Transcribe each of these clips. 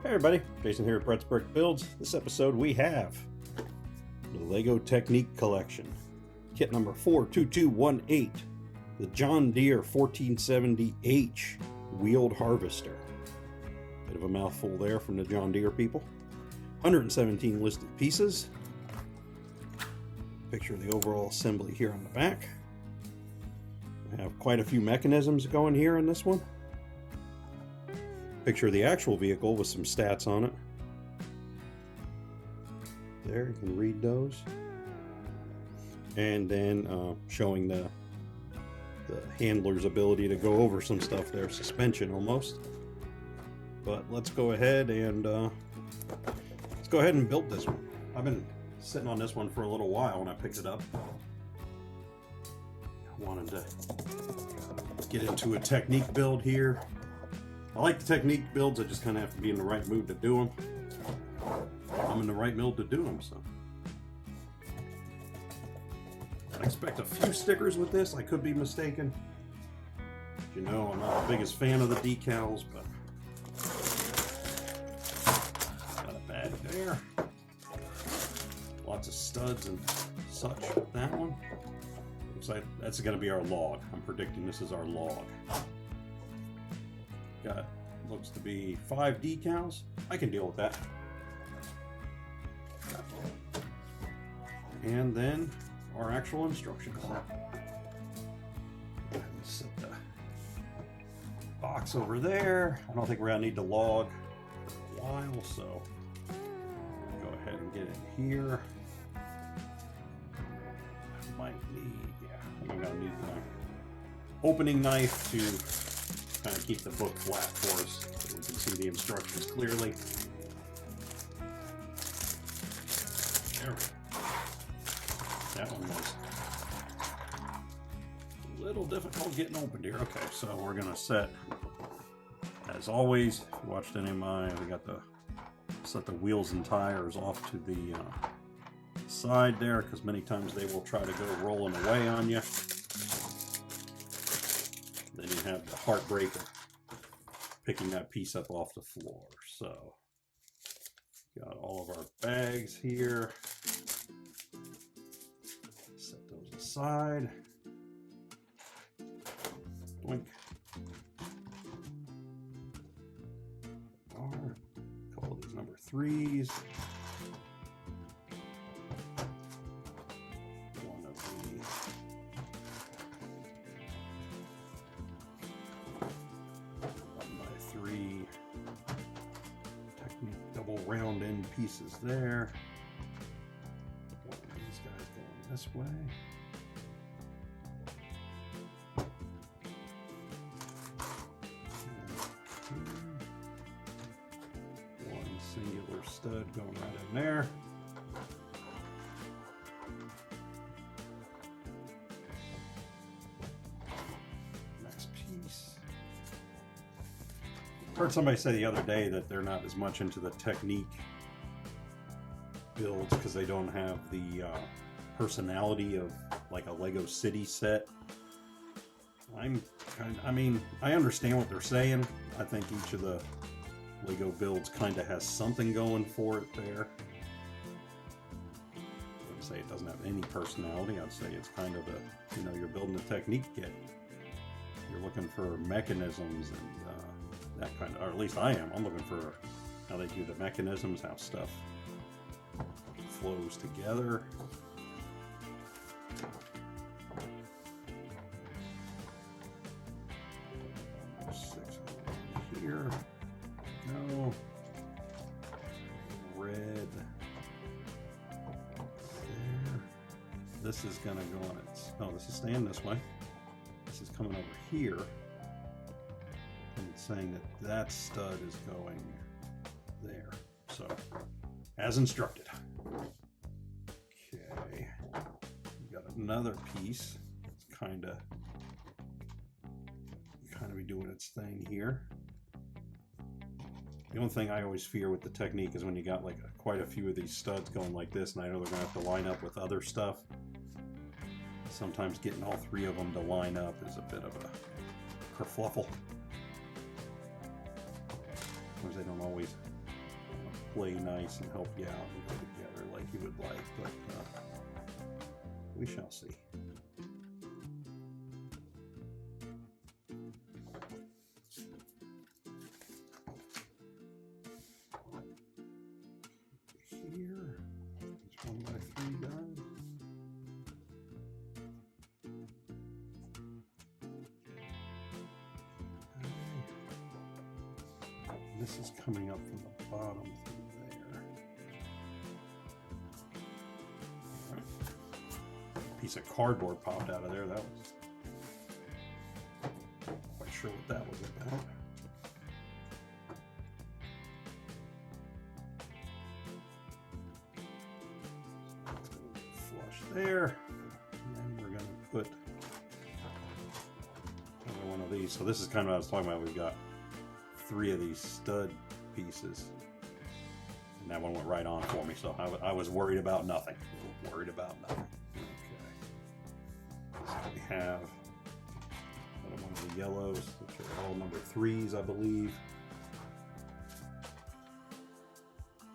Hey everybody, Jason here at Brett's Brick Builds. This episode we have the Lego Technic collection. Kit number 42218, the John Deere 1470H wheeled harvester. Bit of a mouthful there from the John Deere people. 117 listed pieces. Picture of the overall assembly here on the back. We have quite a few mechanisms going here in this one. Picture of the actual vehicle with some stats on it. There, you can read those. And then showing the handler's ability to go over some stuff there, suspension almost. But let's go ahead and build this one. I've been sitting on this one for a little while when I picked it up. I wanted to get into a Technic build here. I like the Technic builds, I just kind of have to be in the right mood to do them. I'm in the right mood to do them, so. I expect a few stickers with this, I could be mistaken. You know, I'm not the biggest fan of the decals, but got a bag there. Lots of studs and such with that one. Looks like that's going to be our log. I'm predicting this is our log. Got, looks to be 5 decals. I can deal with that. And then our actual instructions. Set the box over there. I don't think we're gonna need the log for a while, so go ahead and get in here. I might need, yeah, I'm gonna need my opening knife to kind of keep the book flat for us so we can see the instructions clearly. There we go. That one was a little difficult getting opened here. Okay, so we're gonna set, as always, if you watched any of mine, we got the set the wheels and tires off to the side there, because many times they will try to go rolling away on you. Then you have the heartbreaker picking that piece up off the floor. So got all of our bags here. Set those aside. Boink. Call these number 3s. One of these. Three Technic double round end pieces there. One of these guys going this way. One singular stud going right in there. Next piece. I heard somebody say the other day that they're not as much into the Technic builds because they don't have the personality of like a Lego City set. I mean, I understand what they're saying. I think each of the Lego builds kind of has something going for it there. I wouldn't say it doesn't have any personality. I'd say it's kind of a, you know, you're building a Technic kit. You're looking for mechanisms and that kind of, or at least I am. I'm looking for how they do the mechanisms, how stuff flows together. Six here. No. Red. There. This is gonna go on its, oh, this is staying this way. This is coming over here. Saying that that stud is going there. So, as instructed. Okay. We got another piece. It's kind of be doing its thing here. The only thing I always fear with the Technic is when you got like quite a few of these studs going like this, and I know they're gonna have to line up with other stuff. Sometimes getting all 3 of them to line up is a bit of a kerfluffle. Sometimes they don't always play nice and help you out and go together like you would like, but we shall see. Here, it's 1x3 guys. This is coming up from the bottom through there. Right. A piece of cardboard popped out of there. That was not quite sure what that was about. So it's going to be flush there. And then we're going to put another one of these. So this is kind of what I was talking about. We've got 3 of these stud pieces, and that one went right on for me, so I was worried about nothing. Okay, so we have another one of the yellows, which are all number 3s, I believe.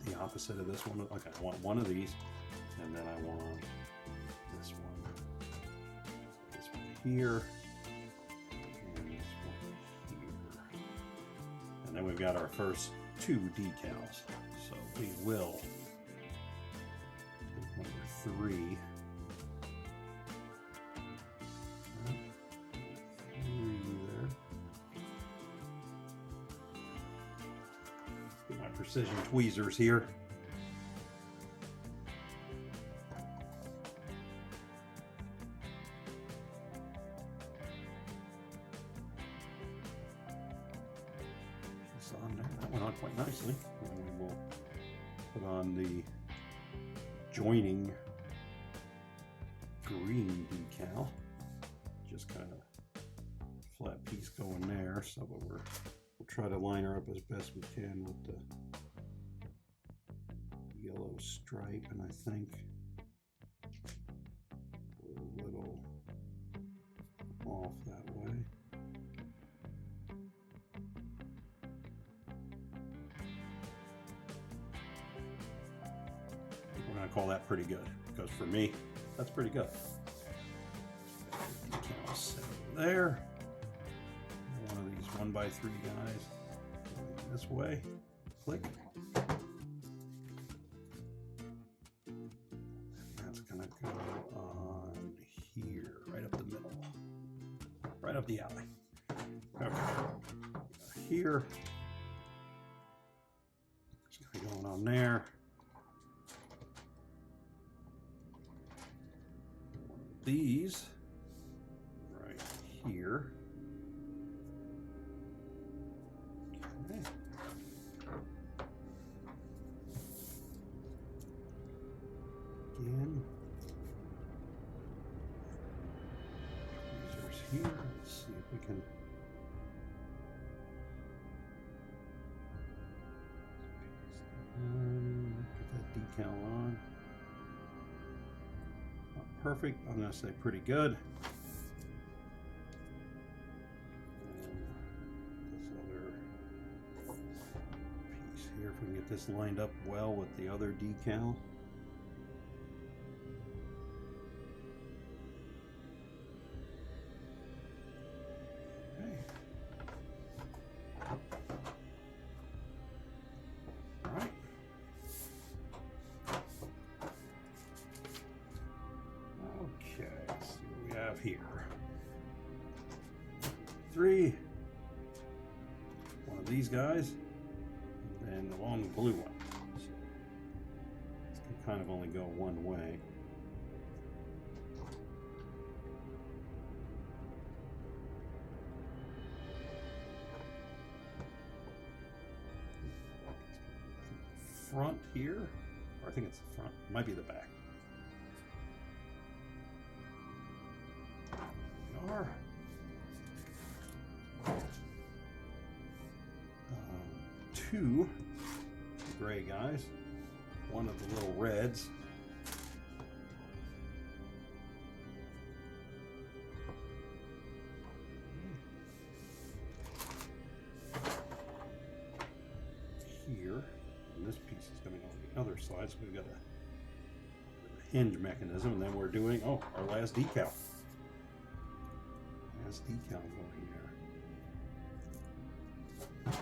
The opposite of this one. Okay, I want one of these, and then I want this one here. And then we've got our first 2 decals. So we will take number 3. Right. 3 there. Get my precision tweezers here. On there. That went on quite nicely. And we will put on the joining green decal. Just kind of flat piece going there. So but we'll try to line her up as best we can with the yellow stripe, and I think we're a little off that way. We're going to call that pretty good, because for me, that's pretty good. Decal set there. One of these 1x3 guys going this way. Click. That's going to go on here, right up the middle, right up the alley. Okay. Here. It's going to be going on there. These right here. Okay. Again. Tweezers here. Let's see if we can. Put that decal on. Perfect. I'm going to say pretty good. And this other piece here, if we can get this lined up well with the other decal. Okay. All right. Okay, let's see what we have here. 3, one of these guys, and then the long blue one. So this can kind of only go one way. Front here, or I think it's the front, it might be the back. Are 2 gray guys, one of the little reds, here, And this piece is going to go on the other side, so we've got a hinge mechanism, and then we're doing our last decal. Last decal going there.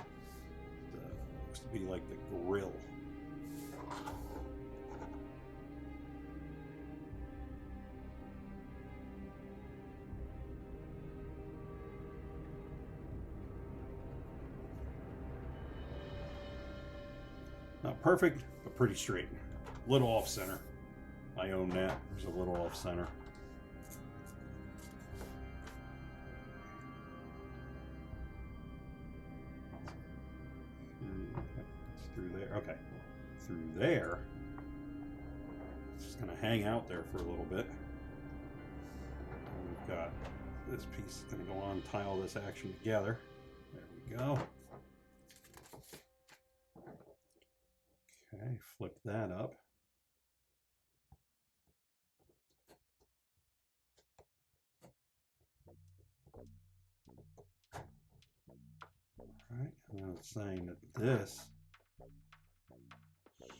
Looks to be like the grill. Not perfect, but pretty straight. Little off center. I own that. There's a little off center. Through there. Okay. Through there. It's just going to hang out there for a little bit. And we've got this piece is going to go on, tie all this action together. There we go. Okay, flip that up. All right, I'm saying that this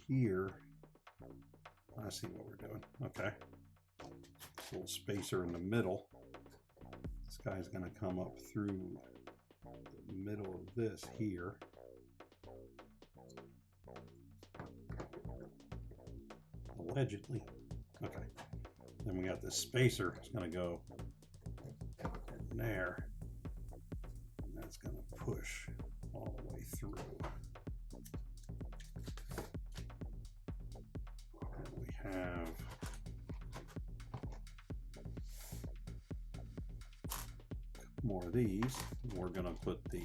here, I see what we're doing. Okay, this little spacer in the middle. This guy's going to come up through the middle of this here. Allegedly. Okay. Then we got this spacer. It's going to go in there. And that's going to push all the way through. And we have more of these. We're going to put the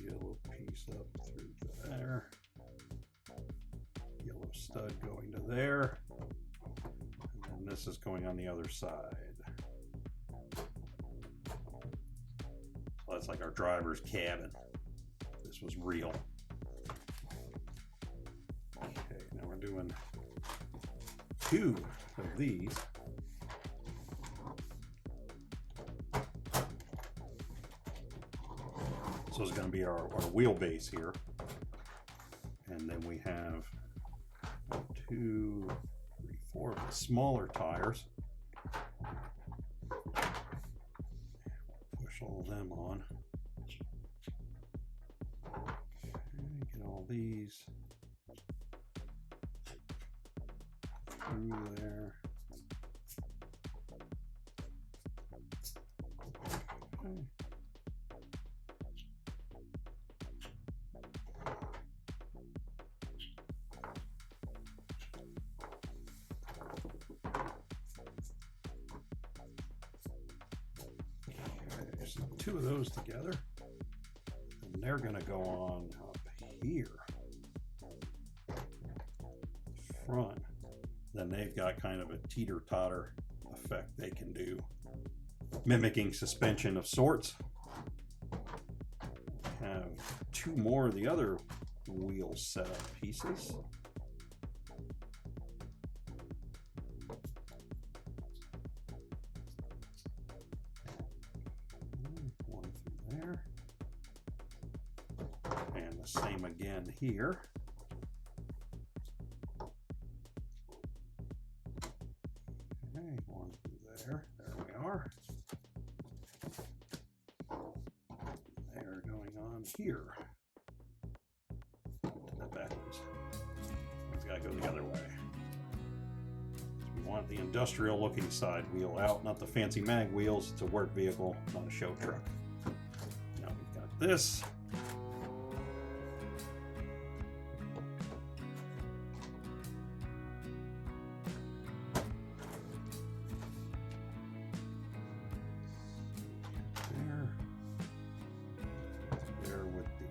yellow piece up through there, yellow stud going to there, and then this is going on the other side. So that's like our driver's cabin. This was real. Okay, now we're doing 2 of these. So it's going to be our wheelbase here. And then we have 2, 3, 4 of the smaller tires. Push all of them on. Okay, get all these through there. Okay. So 2 of those together, and they're going to go on up here, front. Then they've got kind of a teeter-totter effect they can do, mimicking suspension of sorts. Have 2 more of the other wheel setup pieces. One through there. And the same again here. Okay, one through there. There we are. They're going on here. That backwards. It's got to go the other way. We want the industrial looking side wheel out, not the fancy mag wheels. It's a work vehicle, not a show truck. Now we've got this. There with the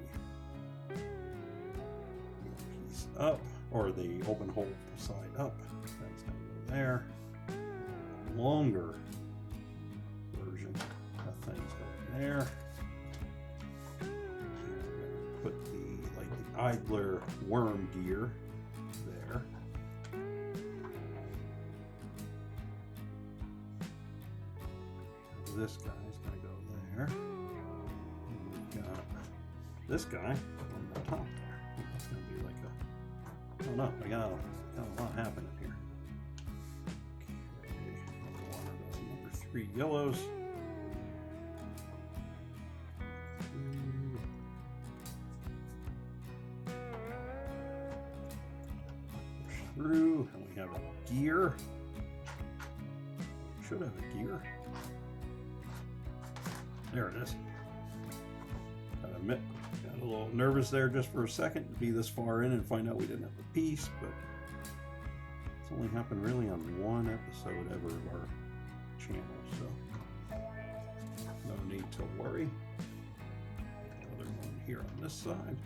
piece up, or the open hole side up. That's going to go there. Longer version of things going there. And we're going to put the idler worm gear there. this guy's going to go there. And we've got this guy on the top there. It's going to be like a, I don't know, we got a lot happening here. Okay, number 3 yellows. Through, and we have a gear. Should have a gear. There it is. Gotta admit, got a little nervous there just for a second to be this far in and find out we didn't have a piece, but it's only happened really on one episode ever of our channel, so no need to worry. Another one here on this side.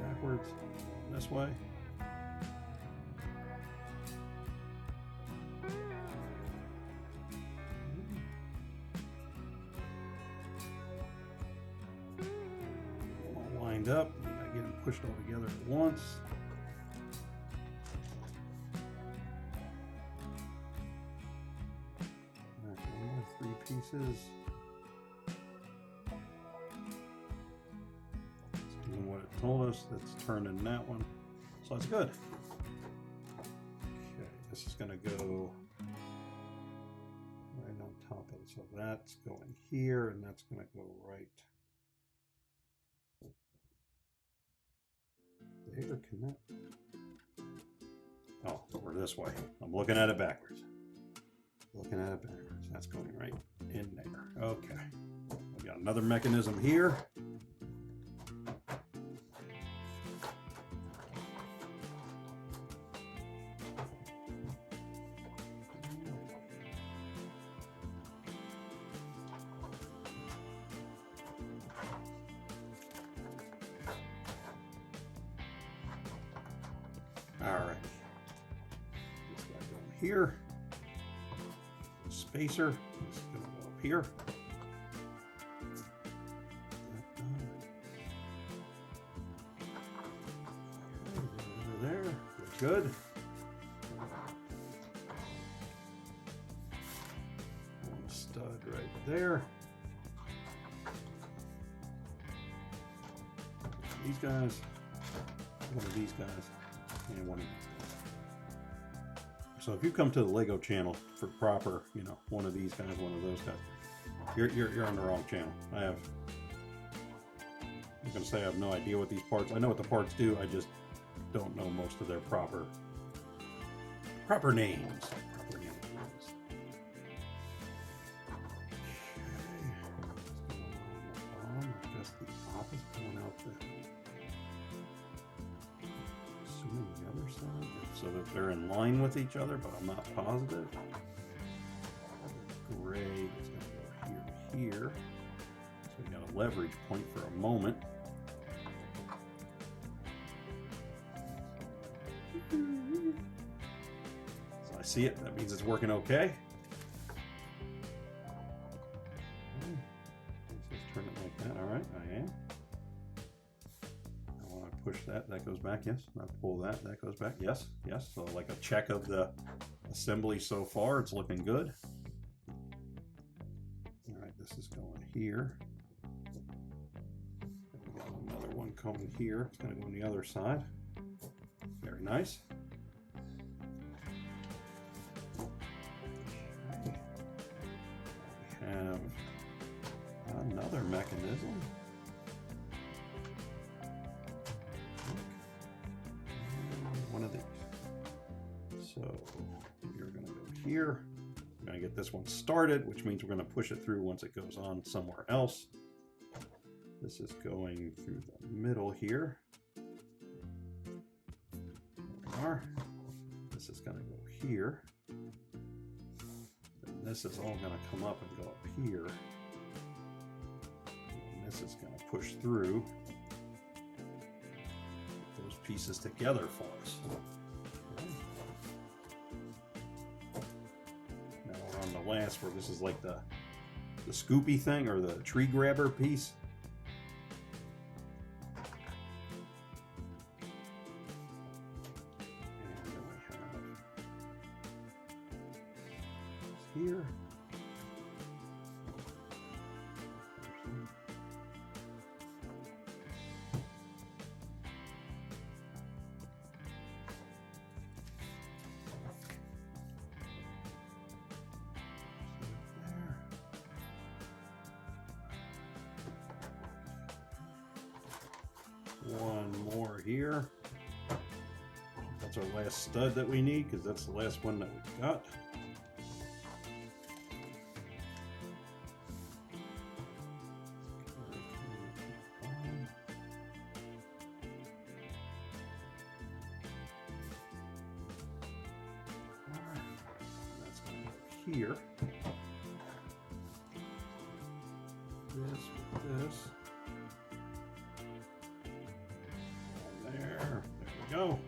Backwards, this way. All lined up, you gotta get them pushed all together at once. All right, 3 pieces. What it told us, that's turning that one, so that's good. Okay, this is going to go right on top of it, so that's going here and that's going to go right there. Can that, oh, over this way, I'm looking at it backwards, that's going right in there. Okay, we got another mechanism here. Alright, this guy going here, spacer, this is going to go up here. There, we're good. One stud right there. These guys, one of these guys. And one of these guys. So if you come to the Lego channel for proper, you know, one of these guys, one of those guys, you're on the wrong channel. I'm gonna say I have no idea what these parts. I know what the parts do. I just don't know most of their proper names. I guess the top is going out there. The other side so that they're in line with each other, but I'm not positive. Gray is going to go here to here, so we got a leverage point for a moment. So I see it, that means it's working okay. Let's turn it like that. All right, I am. Push that goes back, yes. I pull that goes back, yes, yes. So like a check of the assembly so far, it's looking good. All right, this is going here. We got another one coming here. It's going to go on the other side. Very nice. Okay. We have another mechanism. One of these. So we're going to go here. We're going to get this one started, which means we're going to push it through once it goes on somewhere else. This is going through the middle here. There we are. This is going to go here. And this is all going to come up and go up here. And this is going to push through those pieces together for us. Okay. Now we're on the last, where this is like the scoopy thing, or the tree grabber piece. And then we have here. One more here. That's our last stud that we need because that's the last one that we've got. That's going to go here. This with this. There we go.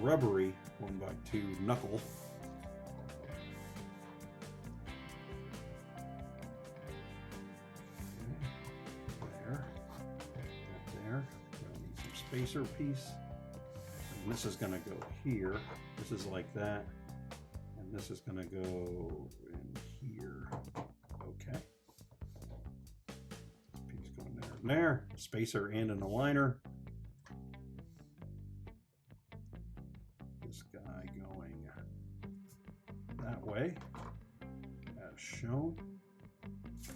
Rubbery 1x2 knuckle. There. There. Need some spacer piece. And this is going to go here. This is like that. And this is going to go in here. Okay. Piece going there and there. Spacer and an aligner. This guy going that way, as shown. This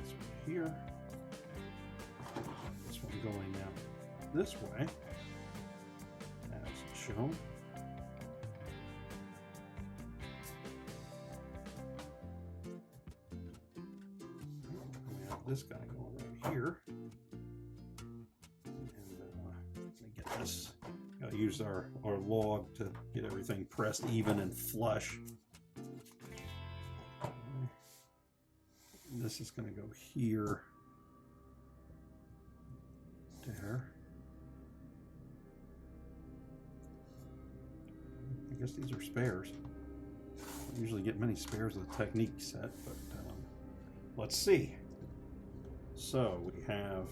one here. This one going out this way, as shown. We have this guy going right here. This. Gotta use our log to get everything pressed even and flush. And this is going to go here, there. I guess these are spares. I don't usually get many spares of the Technic set, but let's see. So we have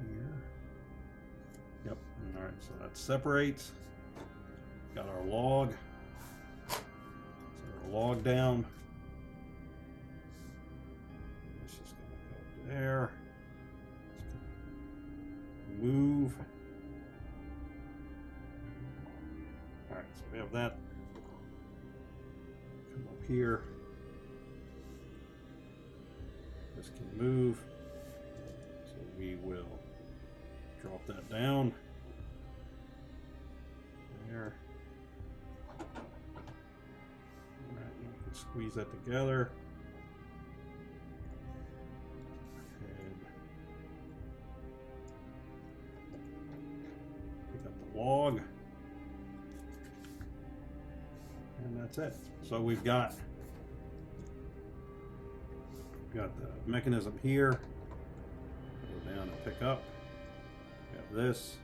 here. Yep. All right. So that separates. Got our log. Set our log down. This is going to go there. Move. All right. So we have that. Come up here. This can move. So we will drop that down there. All right, you can squeeze that together. And pick up the log. And that's it. So we've got the mechanism here. Go down and pick up. We have this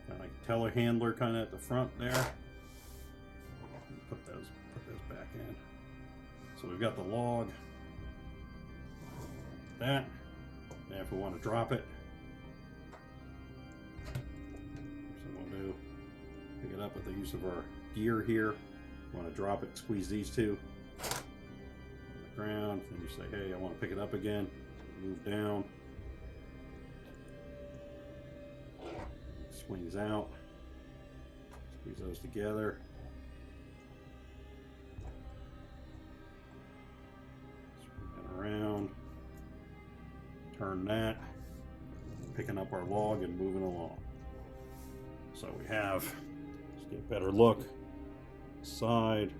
kind of like telehandler kind of at the front there. Put those back in. So we've got the log. That. And if we want to drop it, so we'll do pick it up with the use of our Deere here. Want to drop it, squeeze these two on the ground, then you say, hey, I want to pick it up again, move down, swings out, squeeze those together, swing that around, turn that, picking up our log and moving along. So we have, let's get a better look. Side,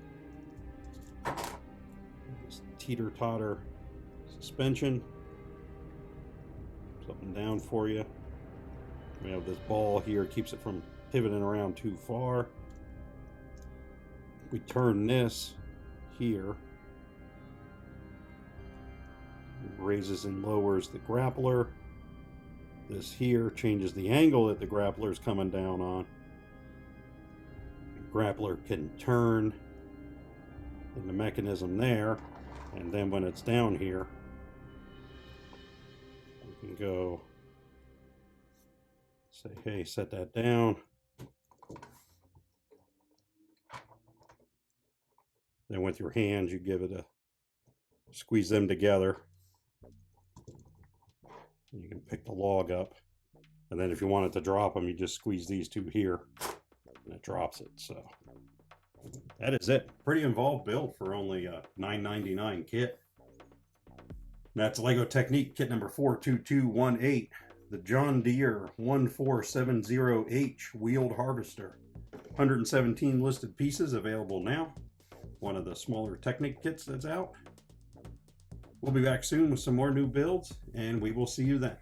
this teeter-totter suspension, up and down for you. We have this ball here, keeps it from pivoting around too far. We turn this here, it raises and lowers the grappler. This here changes the angle that the grappler is coming down on. Grappler can turn in the mechanism there, and then when it's down here, and go say, hey, set that down. Then with your hands, you give it a squeeze them together. You can pick the log up. And then if you want it to drop them, you just squeeze these two here and it drops it. So that is it. Pretty involved build for only a $9.99 kit. That's Lego Technic kit number 42218. The John Deere 1470H wheeled harvester. 117 listed pieces available now. One of the smaller Technic kits that's out. We'll be back soon with some more new builds, and we will see you then.